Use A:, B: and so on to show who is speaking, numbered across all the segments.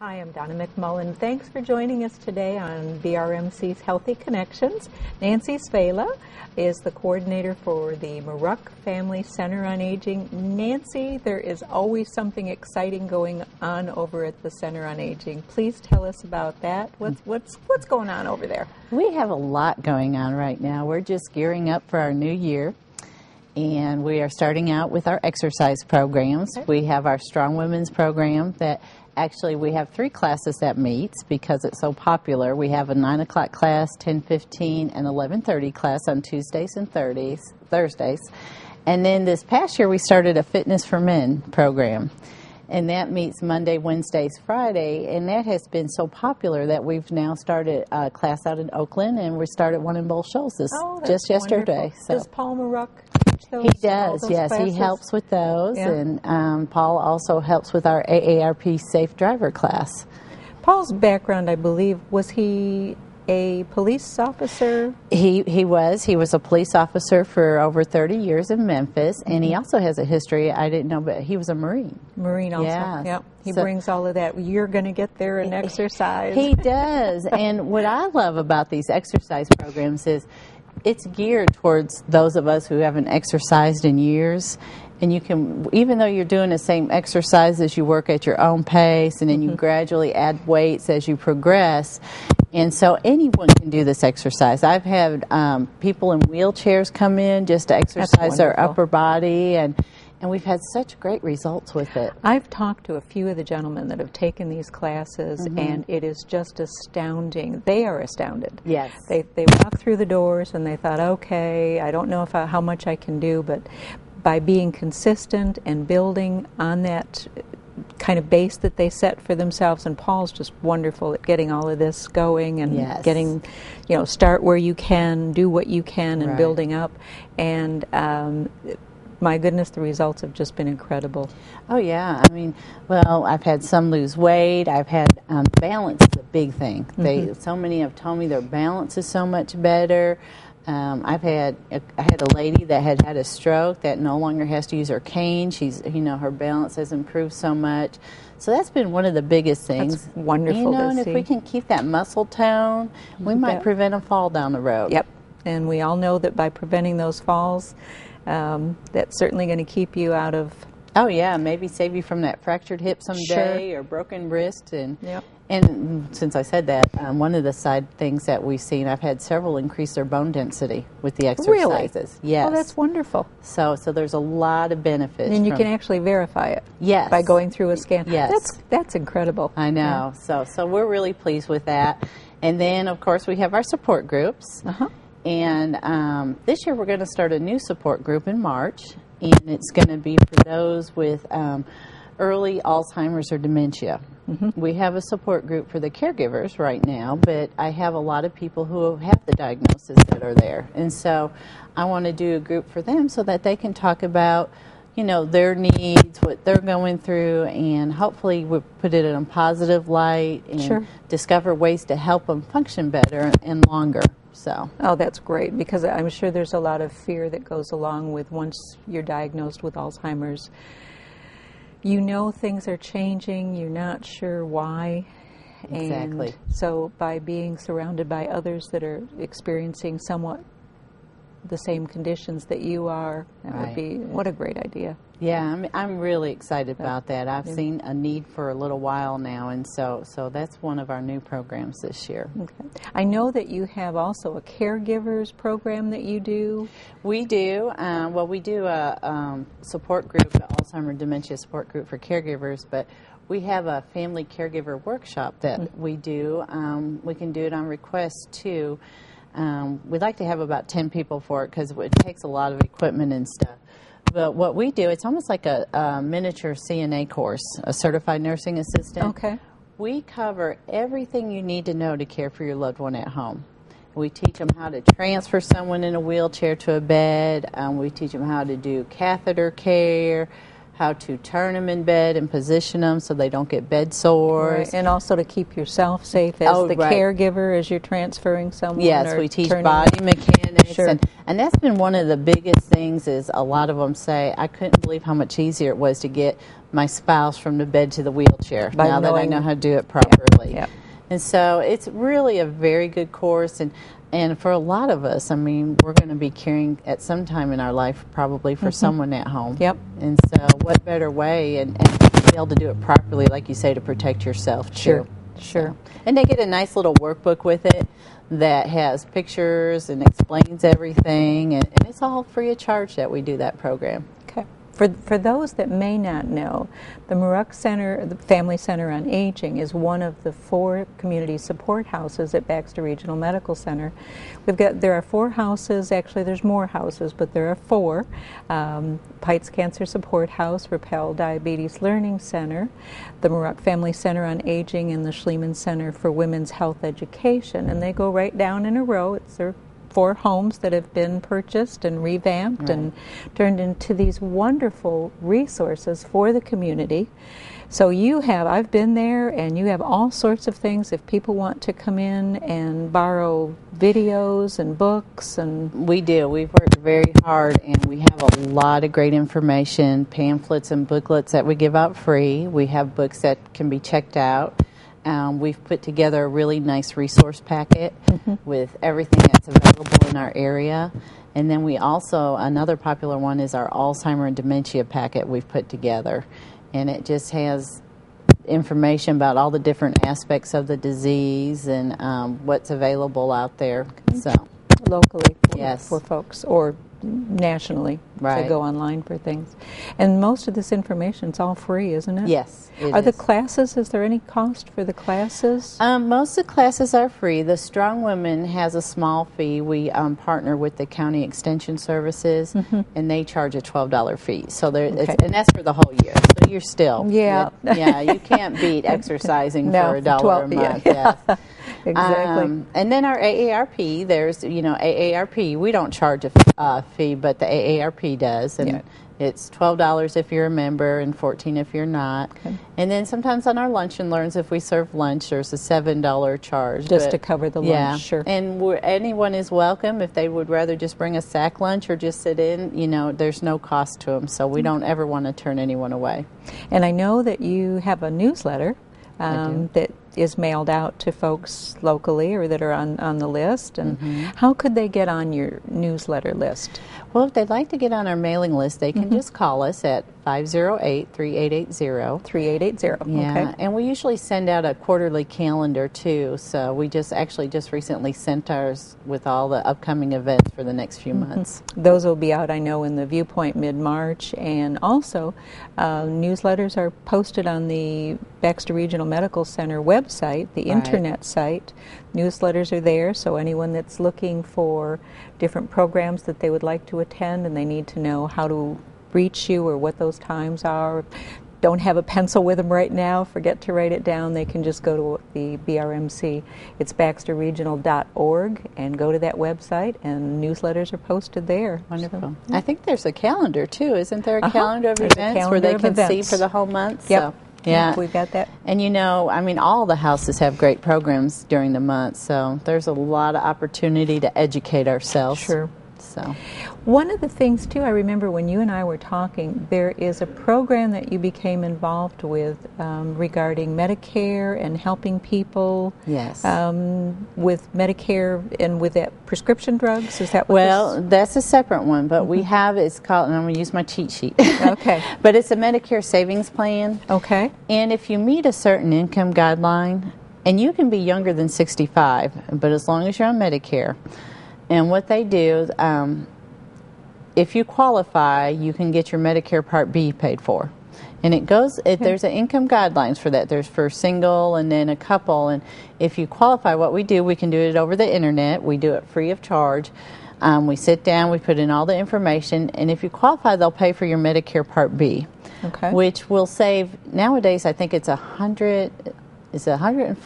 A: Hi, I'm Donna McMullen. Thanks for joining us today on BRMC's Healthy Connections. Nancy Svella is the coordinator for the Maruck Family Center on Aging. Nancy, there is always something exciting going on over at the Center on Aging. Please tell us about that. What's going on over there?
B: We have a lot going on right now. We're just gearing up for our new year. And we are starting out with our exercise programs. Okay. We have our Strong Women's program that actually we have 3 classes that meets because it's so popular. We have a 9 o'clock class, 10:15, and 11:30 class on Tuesdays and Thursdays. And then this past year we started a Fitness for Men program. And that meets Monday, Wednesdays, Friday, and that has been so popular that we've now started a class out in Oakland, and we started one in Bull Shoals just yesterday.
A: So. Does Paul Maruck teach those?
B: He does, yes. Classes? He helps with those, yeah. And Paul also helps with our AARP Safe Driver class.
A: Paul's background, I believe, was he a police officer?
B: He was a police officer for over 30 years in Memphis, and he also has a history, I didn't know, but he was a Marine.
A: Marine also,
B: yes.
A: Yep. He brings all of that. You're going to get there and exercise.
B: He does, and what I love about these exercise programs is it's geared towards those of us who haven't exercised in years. And you can, even though you're doing the same exercise as you work at your own pace, and then you gradually add weights as you progress. And so anyone can do this exercise. I've had people in wheelchairs come in just to exercise their upper body, and we've had such great results with it.
A: I've talked to a few of the gentlemen that have taken these classes, and it is just astounding. They are astounded.
B: Yes.
A: They walk through the doors and they thought, okay, I don't know how much I can do, but by being consistent and building on that kind of base that they set for themselves, and Paul's just wonderful at getting all of this going and getting, start where you can, do what you can, and building up. And my goodness, the results have just been incredible.
B: Oh, yeah. I mean, well, I've had some lose weight. I've had balance is a big thing. So many have told me their balance is so much better. I had a lady that had a stroke that no longer has to use her cane. She's, her balance has improved so much. So that's been one of the biggest things.
A: That's wonderful to
B: and
A: see.
B: If we can keep that muscle tone, we might prevent a fall down the road.
A: Yep. And we all know that by preventing those falls, that's certainly going to keep you out of...
B: Oh, yeah. Maybe save you from that fractured hip someday or broken wrist. And since I said that, one of the side things that we've seen, I've had several increase their bone density with the exercises.
A: Really?
B: Yes.
A: Oh, that's wonderful.
B: So there's a lot of benefits.
A: And you can actually verify it.
B: Yes.
A: By going through a scan.
B: Yes.
A: That's incredible.
B: I know. Yeah. So we're really pleased with that. And then, of course, we have our support groups. And this year we're going to start a new support group in March. And it's going to be for those with early Alzheimer's or dementia. We have a support group for the caregivers right now, but I have a lot of people who have the diagnosis that are there. And so I want to do a group for them so that they can talk about, their needs, what they're going through, and hopefully we'll put it in a positive light and discover ways to help them function better and longer. So.
A: Oh, that's great, because I'm sure there's a lot of fear that goes along with once you're diagnosed with Alzheimer's. Things are changing, you're not sure why.
B: Exactly.
A: And so by being surrounded by others that are experiencing somewhat the same conditions that you are, that would be, what a great idea.
B: Yeah, I'm really excited about that. I've seen a need for a little while now, and so that's one of our new programs this year.
A: Okay. I know that you have also a caregivers program that you do.
B: We do. We do a support group, an Alzheimer's dementia support group for caregivers, but we have a family caregiver workshop that we do. We can do it on request, too. We'd like to have about 10 people for it because it takes a lot of equipment and stuff. But what we do, it's almost like a miniature CNA course, a certified nursing assistant.
A: Okay.
B: We cover everything you need to know to care for your loved one at home. We teach them how to transfer someone in a wheelchair to a bed. We teach them how to do catheter care, how to turn them in bed and position them so they don't get bed sores.
A: Right. And also to keep yourself safe as the caregiver as you're transferring someone.
B: Yes, we teach body mechanics
A: Sure.
B: And that's been one of the biggest things is a lot of them say, I couldn't believe how much easier it was to get my spouse from the bed to the wheelchair now that I know how to do it properly.
A: Yeah.
B: And so it's really a very good course. And for a lot of us, I mean, we're going to be caring at some time in our life probably for someone at home.
A: Yep.
B: And so what better way and be able to do it properly, like you say, to protect yourself too.
A: Sure. Sure.
B: So, and they get a nice little workbook with it that has pictures and explains everything. And it's all free of charge that we do that program.
A: Okay. For those that may not know, the Muruck Center, the Family Center on Aging, is one of the 4 community support houses at Baxter Regional Medical Center. There are 4 houses, actually there's more houses, but there are 4. Pites Cancer Support House, Rappel Diabetes Learning Center, the Muruck Family Center on Aging, and the Schliemann Center for Women's Health Education. And they go right down in a row. It's their 4 homes that have been purchased and revamped and turned into these wonderful resources for the community. So I've been there, and you have all sorts of things if people want to come in and borrow videos and books. And
B: we do. We've worked very hard, and we have a lot of great information, pamphlets and booklets that we give out free. We have books that can be checked out. We've put together a really nice resource packet with everything that's available in our area. And then we also, another popular one is our Alzheimer and dementia packet we've put together. And it just has information about all the different aspects of the disease and what's available out there. So
A: locally
B: yes.
A: for folks, or nationally to go online for things. And most of this information is all free, isn't it?
B: Yes.
A: Are the classes, is there any cost for the classes?
B: Most of the classes are free. The Strong Women has a small fee. We partner with the County Extension Services, and they charge a $12 fee. So and that's for the whole year. So you're still.
A: Yeah.
B: You can't beat exercising for $1 a month.
A: Yeah. Exactly.
B: And then our AARP, there's, AARP, we don't charge a fee, but the AARP does. And it's $12 if you're a member and $14 if you're not. Okay. And then sometimes on our lunch and learns, if we serve lunch, there's a $7 charge.
A: Just to cover the lunch, sure.
B: And anyone is welcome. If they would rather just bring a sack lunch or just sit in, there's no cost to them. So we don't ever want to turn anyone away.
A: And I know that you have a newsletter that is mailed out to folks locally or that are on the list. And how could they get on your newsletter list?
B: Well, if they'd like to get on our mailing list, they can just call us at 508-3880.
A: 3880,
B: yeah, and we usually send out a quarterly calendar, too. So we just recently sent ours with all the upcoming events for the next few months.
A: Those will be out, I know, in the Viewpoint mid-March. And also, newsletters are posted on the Baxter Regional Medical Center website, the internet site. Newsletters are there, so anyone that's looking for different programs that they would like to attend and they need to know how to reach you or what those times are, don't have a pencil with them right now, forget to write it down, they can just go to the BRMC. It's baxterregional.org and go to that website, and newsletters are posted there.
B: Wonderful. So, I think there's a calendar, too. Isn't there a calendar of events where they can see for the whole month?
A: Yep.
B: So. Yeah,
A: we've got that.
B: And all the houses have great programs during the month, so there's a lot of opportunity to educate ourselves.
A: Sure.
B: So,
A: one of the things too, I remember when you and I were talking, there is a program that you became involved with regarding Medicare and helping people.
B: Yes.
A: With Medicare and with that prescription drugs. Is that what?
B: Well, that's a separate one, but we have. It's called, and I'm going to use my cheat sheet.
A: Okay.
B: But it's a Medicare savings plan.
A: Okay.
B: And if you meet a certain income guideline, and you can be younger than 65, but as long as you're on Medicare. And what they do, if you qualify, you can get your Medicare Part B paid for. And there's an income guidelines for that. There's for single and then a couple. And if you qualify, what we do, we can do it over the internet. We do it free of charge. We sit down, we put in all the information. And if you qualify, they'll pay for your Medicare Part B, which will save, nowadays, I think it's $104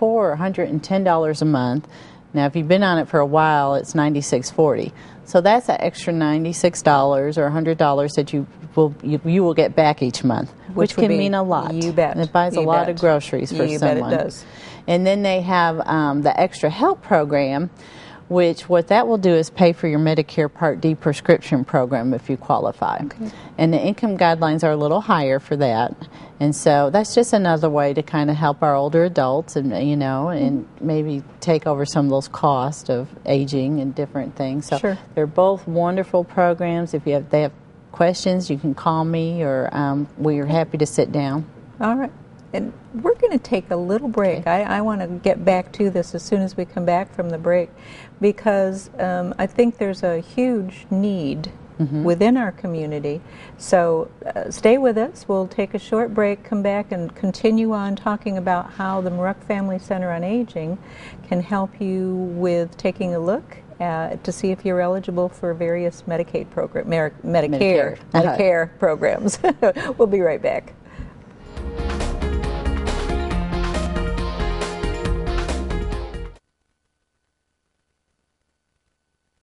B: or $110 a month. Now, if you've been on it for a while, it's $96.40. So that's an extra $96 or $100 that you will get back each month, which can mean a lot.
A: You bet.
B: And it buys a lot of groceries for someone.
A: You bet it does.
B: And then they have the Extra Help program, which what that will do is pay for your Medicare Part D prescription program if you qualify.
A: Okay.
B: And the income guidelines are a little higher for that. And so that's just another way to kind of help our older adults and, and maybe take over some of those costs of aging and different things. So
A: Sure.
B: they're both wonderful programs. If they have questions, you can call me, or we are happy to sit down.
A: All right. And we're going to take a little break.
B: Okay.
A: I want to get back to this as soon as we come back from the break, because I think there's a huge need within our community. So stay with us. We'll take a short break, come back, and continue on talking about how the Muroc Family Center on Aging can help you with taking a look to see if you're eligible for various Medicaid program, Medicare programs. We'll be right back.